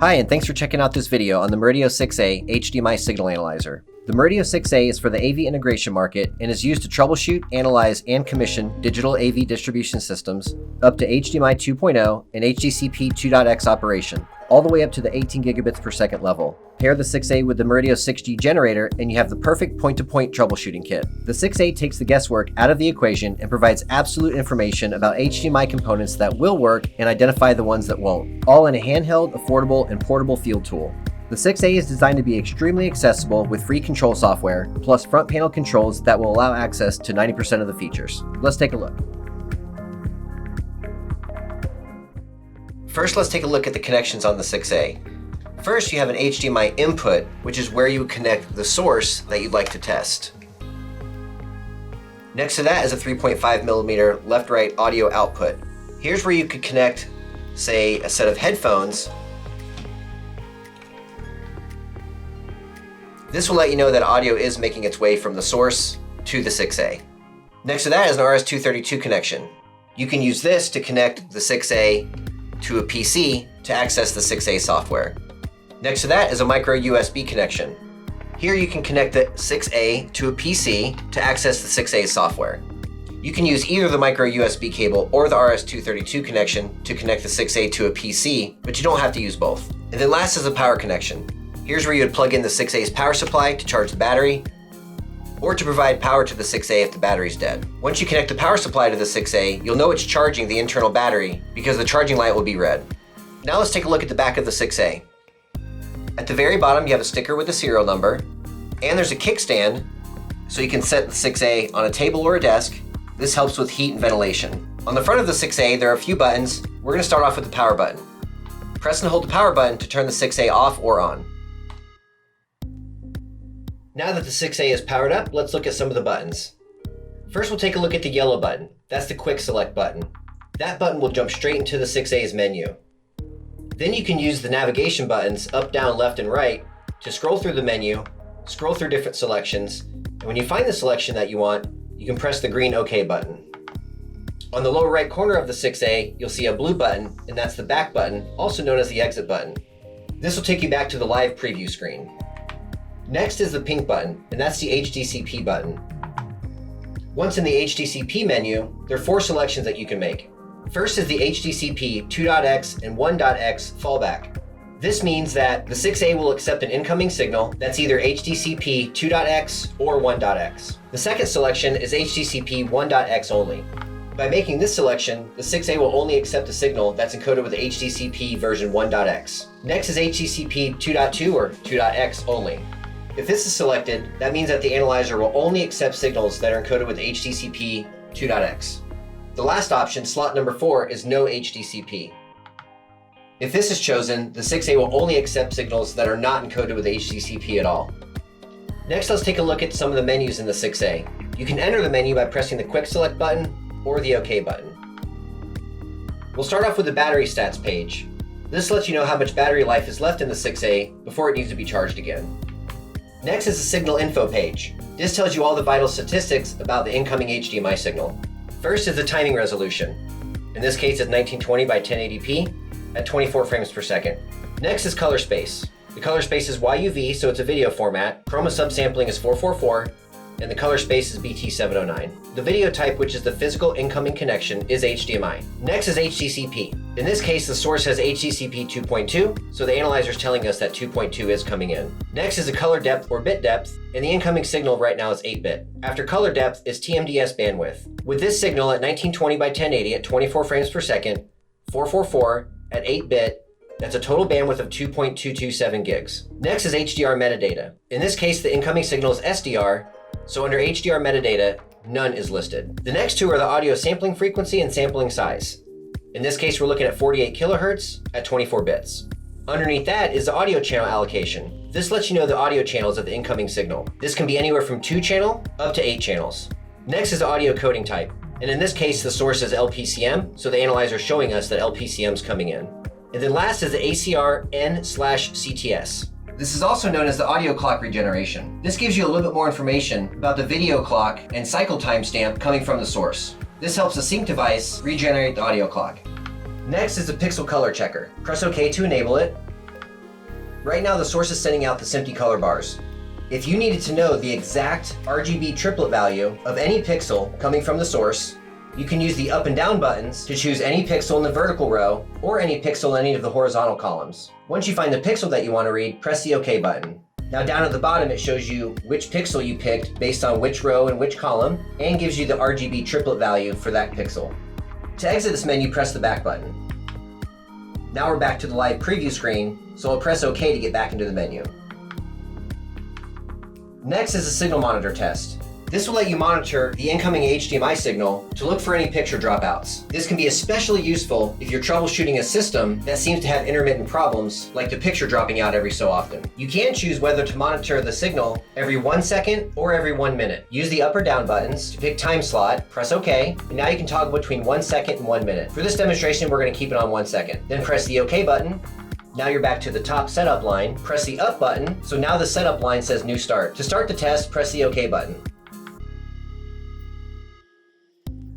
Hi, and thanks for checking out this video on the Murideo 6A HDMI signal analyzer. The Murideo 6A is for the AV integration market and is used to troubleshoot, analyze, and commission digital AV distribution systems up to HDMI 2.0 and HDCP 2.x operation, all the way up to the 18 gigabits per second level. Pair the 6A with the Murideo 6G generator and you have the perfect point-to-point troubleshooting kit. The 6A takes the guesswork out of the equation and provides absolute information about HDMI components that will work and identify the ones that won't, all in a handheld, affordable, and portable field tool. The 6A is designed to be extremely accessible with free control software, plus front panel controls that will allow access to 90% of the features. Let's take a look. First, let's take a look at the connections on the 6A. First, you have an HDMI input, which is where you would connect the source that you'd like to test. Next to that is a 3.5 millimeter left-right audio output. Here's where you could connect, say, a set of headphones. This will let you know that audio is making its way from the source to the 6A. Next to that is an RS-232 connection. You can use this to connect the 6A to a PC to access the 6A software. Next to that is a micro USB connection. Here you can connect the 6A to a PC to access the 6A software. You can use either the micro USB cable or the RS-232 connection to connect the 6A to a PC, but you don't have to use both. And then last is a power connection. Here's where you would plug in the 6A's power supply to charge the battery, or to provide power to the 6A if the battery's dead. Once you connect the power supply to the 6A, you'll know it's charging the internal battery because the charging light will be red. Now let's take a look at the back of the 6A. At the very bottom, you have a sticker with the serial number, and there's a kickstand, so you can set the 6A on a table or a desk. This helps with heat and ventilation. On the front of the 6A, there are a few buttons. We're gonna start off with the power button. Press and hold the power button to turn the 6A off or on. Now that the 6A is powered up, let's look at some of the buttons. First, we'll take a look at the yellow button. That's the quick select button. That button will jump straight into the 6A's menu. Then you can use the navigation buttons up, down, left, and right to scroll through the menu, scroll through different selections, and when you find the selection that you want, you can press the green OK button. On the lower right corner of the 6A, you'll see a blue button, and that's the back button, also known as the exit button. This will take you back to the live preview screen. Next is the pink button, and that's the HDCP button. Once in the HDCP menu, there are 4 selections that you can make. First is the HDCP 2.x and 1.x fallback. This means that the 6A will accept an incoming signal that's either HDCP 2.x or 1.x. The second selection is HDCP 1.x only. By making this selection, the 6A will only accept a signal that's encoded with HDCP version 1.x. Next is HDCP 2.2 or 2.x only. If this is selected, that means that the analyzer will only accept signals that are encoded with HDCP 2.x. The last option, slot number 4, is no HDCP. If this is chosen, the 6A will only accept signals that are not encoded with HDCP at all. Next, let's take a look at some of the menus in the 6A. You can enter the menu by pressing the quick select button or the OK button. We'll start off with the battery stats page. This lets you know how much battery life is left in the 6A before it needs to be charged again. Next is the signal info page. This tells you all the vital statistics about the incoming HDMI signal. First is the timing resolution. In this case, it's 1920 by 1080p at 24 frames per second. Next is color space. The color space is YUV, so it's a video format. Chroma subsampling is 444, and the color space is BT709. The video type, which is the physical incoming connection, is HDMI. Next is HDCP. In this case, the source has HDCP 2.2, so the analyzer is telling us that 2.2 is coming in. Next is the color depth or bit depth, and the incoming signal right now is 8-bit. After color depth is TMDS bandwidth. With this signal at 1920 by 1080 at 24 frames per second, 444 at 8-bit, that's a total bandwidth of 2.227 gigs. Next is HDR metadata. In this case, the incoming signal is SDR, so under HDR metadata, none is listed. The next two are the audio sampling frequency and sampling size. In this case, we're looking at 48 kilohertz at 24 bits. Underneath that is the audio channel allocation. This lets you know the audio channels of the incoming signal. This can be anywhere from 2 channel up to 8 channels. Next is the audio coding type. And in this case, the source is LPCM, so the analyzer is showing us that LPCM is coming in. And then last is the ACR N/CTS. This is also known as the audio clock regeneration. This gives you a little bit more information about the video clock and cycle timestamp coming from the source. This helps the sync device regenerate the audio clock. Next is the pixel color checker. Press OK to enable it. Right now the source is sending out the SMPTE color bars. If you needed to know the exact RGB triplet value of any pixel coming from the source, you can use the up and down buttons to choose any pixel in the vertical row or any pixel in any of the horizontal columns. Once you find the pixel that you want to read, press the OK button. Now down at the bottom it shows you which pixel you picked based on which row and which column, and gives you the RGB triplet value for that pixel. To exit this menu, press the back button. Now we're back to the live preview screen, so I'll press OK to get back into the menu. Next is a signal monitor test. This will let you monitor the incoming HDMI signal to look for any picture dropouts. This can be especially useful if you're troubleshooting a system that seems to have intermittent problems, like the picture dropping out every so often. You can choose whether to monitor the signal every 1 second or every 1 minute. Use the up or down buttons to pick time slot, press OK, and now you can toggle between 1 second and 1 minute. For this demonstration, we're going to keep it on 1 second. Then press the OK button. Now you're back to the top setup line. Press the up button, so now the setup line says new start. To start the test, press the OK button.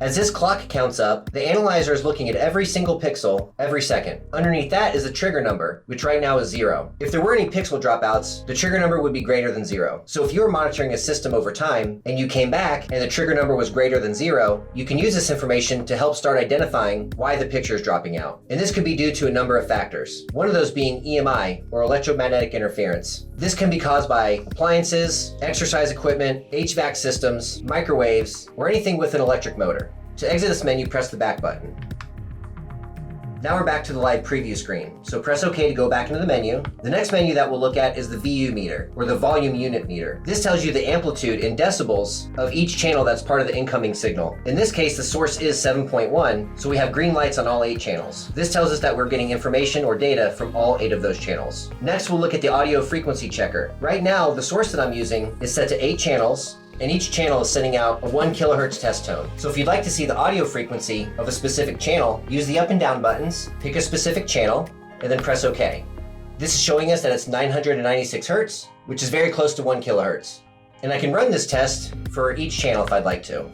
As this clock counts up, the analyzer is looking at every single pixel every second. Underneath that is the trigger number, which right now is 0. If there were any pixel dropouts, the trigger number would be greater than 0. So if you were monitoring a system over time and you came back and the trigger number was greater than 0, you can use this information to help start identifying why the picture is dropping out. And this could be due to a number of factors. One of those being EMI, or electromagnetic interference. This can be caused by appliances, exercise equipment, HVAC systems, microwaves, or anything with an electric motor. To exit this menu, press the back button. Now we're back to the live preview screen, so press OK to go back into the menu. The next menu that we'll look at is the VU meter, or the volume unit meter. This tells you the amplitude in decibels of each channel that's part of the incoming signal. In this case, the source is 7.1, so we have green lights on all 8 channels. This tells us that we're getting information or data from all 8 of those channels. Next, we'll look at the audio frequency checker. Right now, the source that I'm using is set to 8 channels, and each channel is sending out a 1 kilohertz test tone. So if you'd like to see the audio frequency of a specific channel, use the up and down buttons, pick a specific channel, and then press OK. This is showing us that it's 996 hertz, which is very close to 1 kilohertz. And I can run this test for each channel if I'd like to.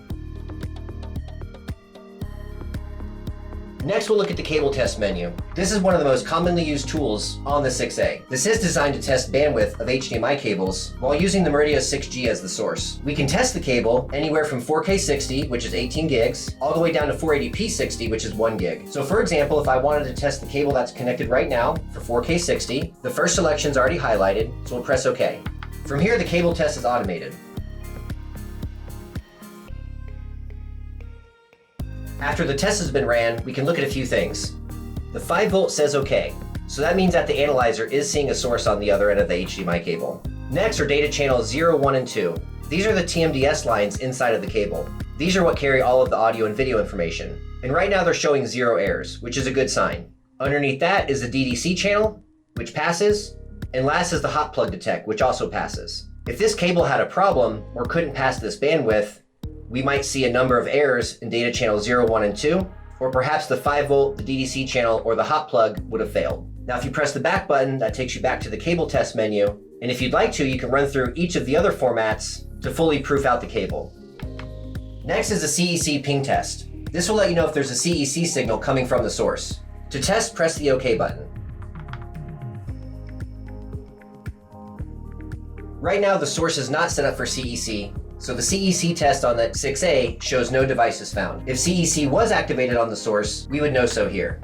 Next, we'll look at the cable test menu. This is one of the most commonly used tools on the 6A. This is designed to test bandwidth of HDMI cables while using the Murideo 6G as the source. We can test the cable anywhere from 4K 60, which is 18 gigs, all the way down to 480p 60, which is 1 gig. So for example, if I wanted to test the cable that's connected right now for 4K 60, the first selection's already highlighted, so we'll press OK. From here, the cable test is automated. After the test has been ran, we can look at a few things. The 5 volt says OK, so that means that the analyzer is seeing a source on the other end of the HDMI cable. Next are data channels 0, 1, and 2. These are the TMDS lines inside of the cable. These are what carry all of the audio and video information. And right now they're showing 0 errors, which is a good sign. Underneath that is the DDC channel, which passes, and last is the hot plug detect, which also passes. If this cable had a problem or couldn't pass this bandwidth, we might see a number of errors in data channel 0, 1, and 2, or perhaps the 5 volt, the DDC channel, or the hot plug would have failed. Now if you press the back button, that takes you back to the cable test menu, and if you'd like to, you can run through each of the other formats to fully proof out the cable. Next is the CEC ping test. This will let you know if there's a CEC signal coming from the source. To test, press the OK button. Right now the source is not set up for CEC, so the CEC test on the 6A shows no devices found. If CEC was activated on the source, we would know so here.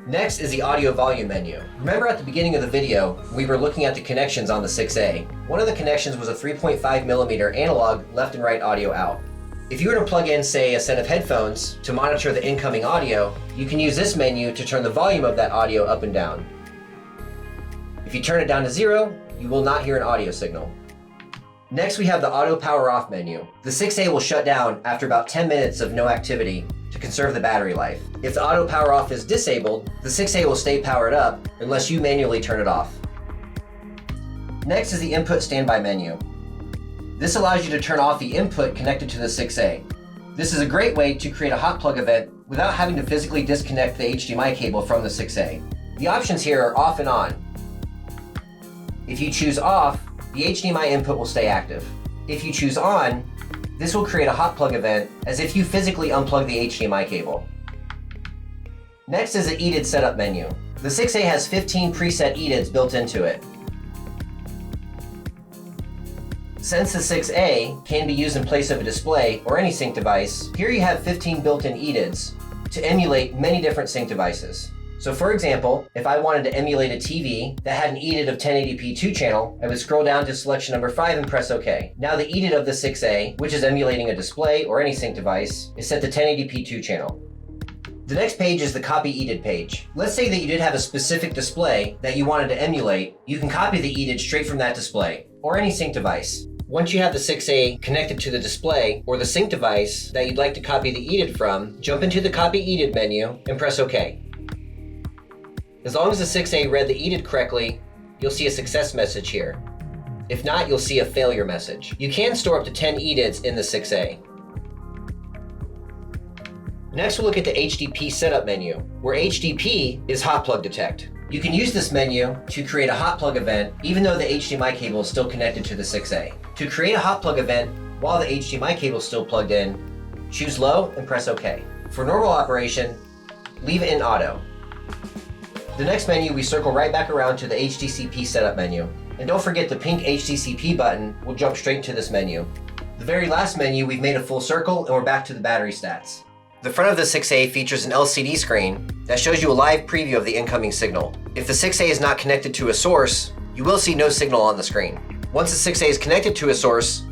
Next is the audio volume menu. Remember at the beginning of the video, we were looking at the connections on the 6A. One of the connections was a 3.5mm analog left and right audio out. If you were to plug in, say, a set of headphones to monitor the incoming audio, you can use this menu to turn the volume of that audio up and down. If you turn it down to 0, you will not hear an audio signal. Next, we have the auto power off menu. The 6A will shut down after about 10 minutes of no activity to conserve the battery life. If the auto power off is disabled, the 6A will stay powered up unless you manually turn it off. Next is the input standby menu. This allows you to turn off the input connected to the 6A. This is a great way to create a hot plug event without having to physically disconnect the HDMI cable from the 6A. The options here are off and on. If you choose off, the HDMI input will stay active. If you choose on, this will create a hot plug event as if you physically unplug the HDMI cable. Next is the EDID setup menu. The 6A has 15 preset EDIDs built into it. Since the 6A can be used in place of a display or any sync device, here you have 15 built-in EDIDs to emulate many different sync devices. So for example, if I wanted to emulate a TV that had an EDID of 1080p 2-channel, I would scroll down to selection number 5 and press OK. Now the EDID of the 6A, which is emulating a display or any sync device, is set to 1080p 2-channel. The next page is the copy EDID page. Let's say that you did have a specific display that you wanted to emulate. You can copy the EDID straight from that display or any sync device. Once you have the 6A connected to the display or the sync device that you'd like to copy the EDID from, jump into the Copy EDID menu and press OK. As long as the 6A read the EDID correctly, you'll see a success message here. If not, you'll see a failure message. You can store up to 10 EDIDs in the 6A. Next, we'll look at the HDP setup menu, where HDP is hot plug detect. You can use this menu to create a hot plug event even though the HDMI cable is still connected to the 6A. To create a hot plug event while the HDMI cable is still plugged in, choose low and press OK. For normal operation, leave it in auto. The next menu, we circle right back around to the HDCP setup menu. And don't forget the pink HDCP button will jump straight into this menu. The very last menu, we've made a full circle and we're back to the battery stats. The front of the 6A features an LCD screen that shows you a live preview of the incoming signal. If the 6A is not connected to a source, you will see no signal on the screen. Once the 6A is connected to a source,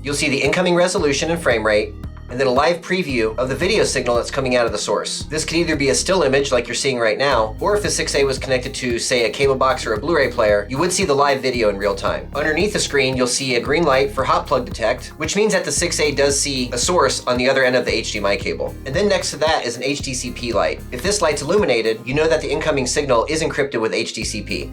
you'll see the incoming resolution and frame rate, and then a live preview of the video signal that's coming out of the source. This could either be a still image like you're seeing right now, or if the 6A was connected to, say, a cable box or a Blu-ray player, you would see the live video in real time. Underneath the screen, you'll see a green light for hot plug detect, which means that the 6A does see a source on the other end of the HDMI cable. And then next to that is an HDCP light. If this light's illuminated, you know that the incoming signal is encrypted with HDCP.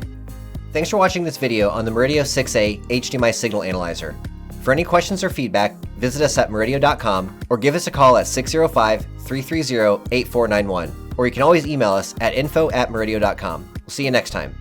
Thanks for watching this video on the Murideo 6A HDMI signal analyzer. For any questions or feedback, visit us at murideo.com or give us a call at 605-330-8491, or you can always email us at info@murideo.com. We'll see you next time.